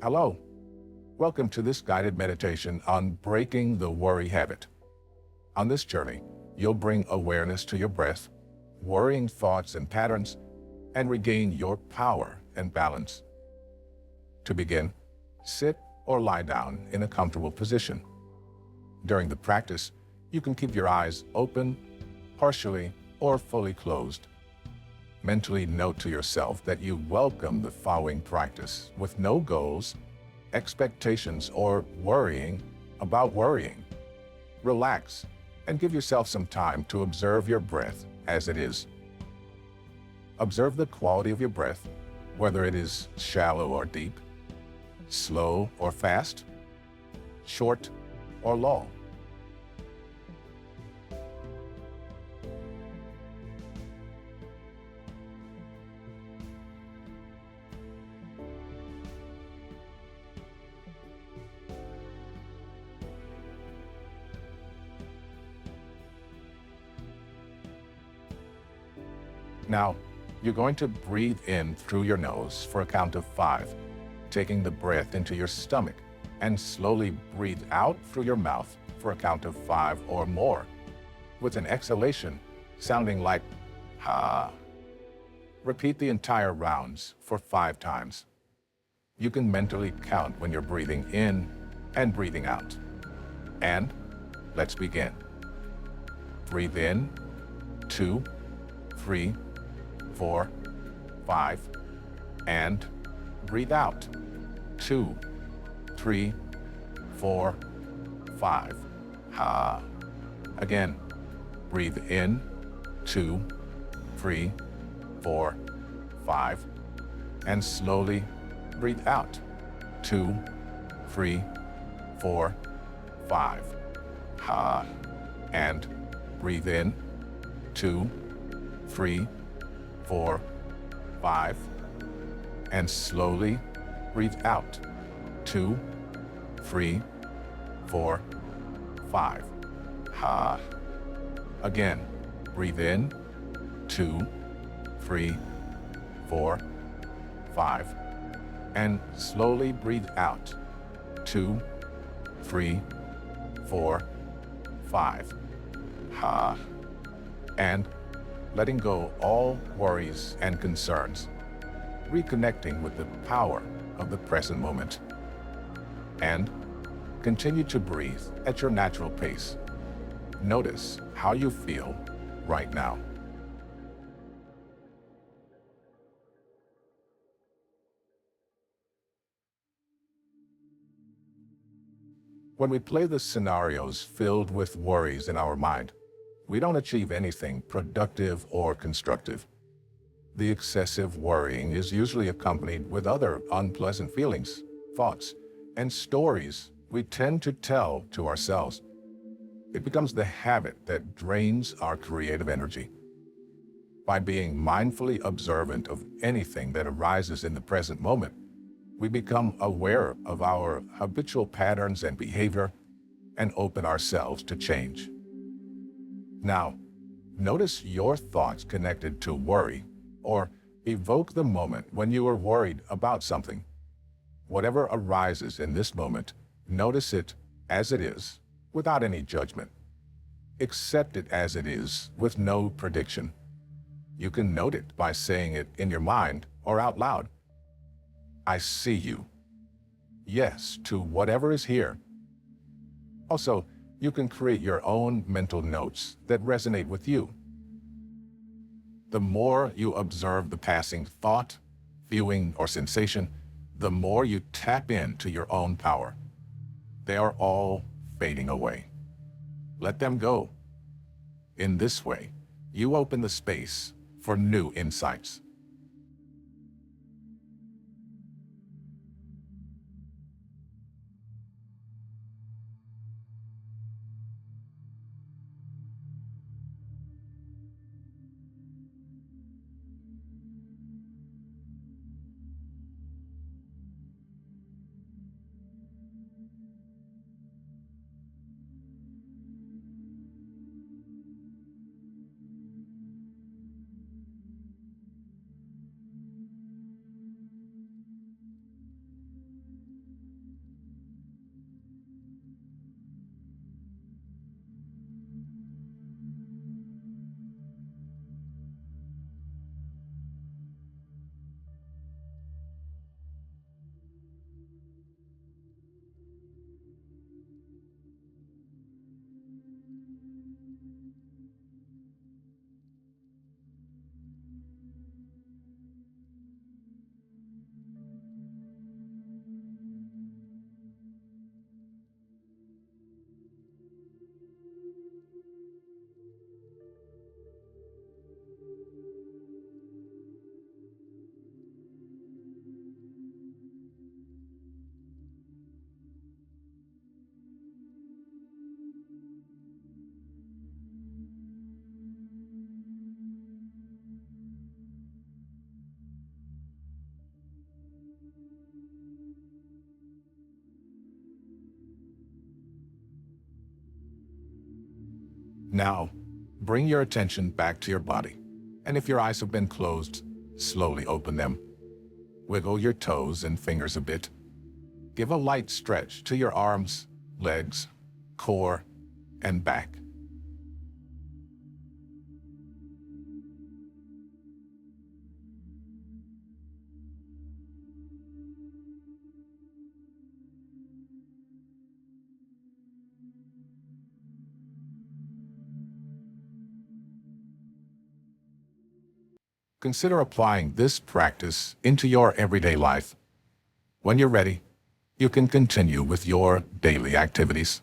Hello, welcome to this guided meditation on breaking the worry habit. On this journey, you'll bring awareness to your breath, worrying thoughts and patterns, and regain your power and balance. To begin, sit or lie down in a comfortable position. During the practice, you can keep your eyes open, partially, or fully closed. Mentally note to yourself that you welcome the following practice with no goals, expectations, or worrying about worrying. Relax and give yourself some time to observe your breath as it is. Observe the quality of your breath, whether it is shallow or deep, slow or fast, short or long. Now, you're going to breathe in through your nose for a count of 5, taking the breath into your stomach, and slowly breathe out through your mouth for a count of 5 or more, with an exhalation sounding like ha. Repeat the entire rounds for 5 times. You can mentally count when you're breathing in and breathing out. And let's begin. Breathe in, 2, 3, 4, 5, and breathe out. 2, 3, 4, 5. Ha. Again, breathe in. 2, 3, 4, 5, and slowly breathe out. 2, 3, 4, 5. Ha. And breathe in. 2, 3, 4, 5, and slowly breathe out. 2, 3, 4, 5. Ha. Again, breathe in. 2, 3, 4, 5, and slowly breathe out. 2, 3, 4, 5. Ha. And letting go all worries and concerns, reconnecting with the power of the present moment. And continue to breathe at your natural pace. Notice how you feel right now. When we play the scenarios filled with worries in our mind, we don't achieve anything productive or constructive. The excessive worrying is usually accompanied with other unpleasant feelings, thoughts, and stories we tend to tell to ourselves. It becomes the habit that drains our creative energy. By being mindfully observant of anything that arises in the present moment, we become aware of our habitual patterns and behavior and open ourselves to change. Now, notice your thoughts connected to worry, or evoke the moment when you were worried about something. Whatever arises in this moment, notice it as it is, without any judgment. Accept it as it is, with no prediction. You can note it by saying it in your mind or out loud. I see you. Yes to whatever is here. Also, you can create your own mental notes that resonate with you. The more you observe the passing thought, feeling, or sensation, the more you tap into your own power. They are all fading away. Let them go. In this way, you open the space for new insights. Now, bring your attention back to your body. And if your eyes have been closed, slowly open them. Wiggle your toes and fingers a bit. Give a light stretch to your arms, legs, core, and back. Consider applying this practice into your everyday life. When you're ready, you can continue with your daily activities.